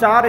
4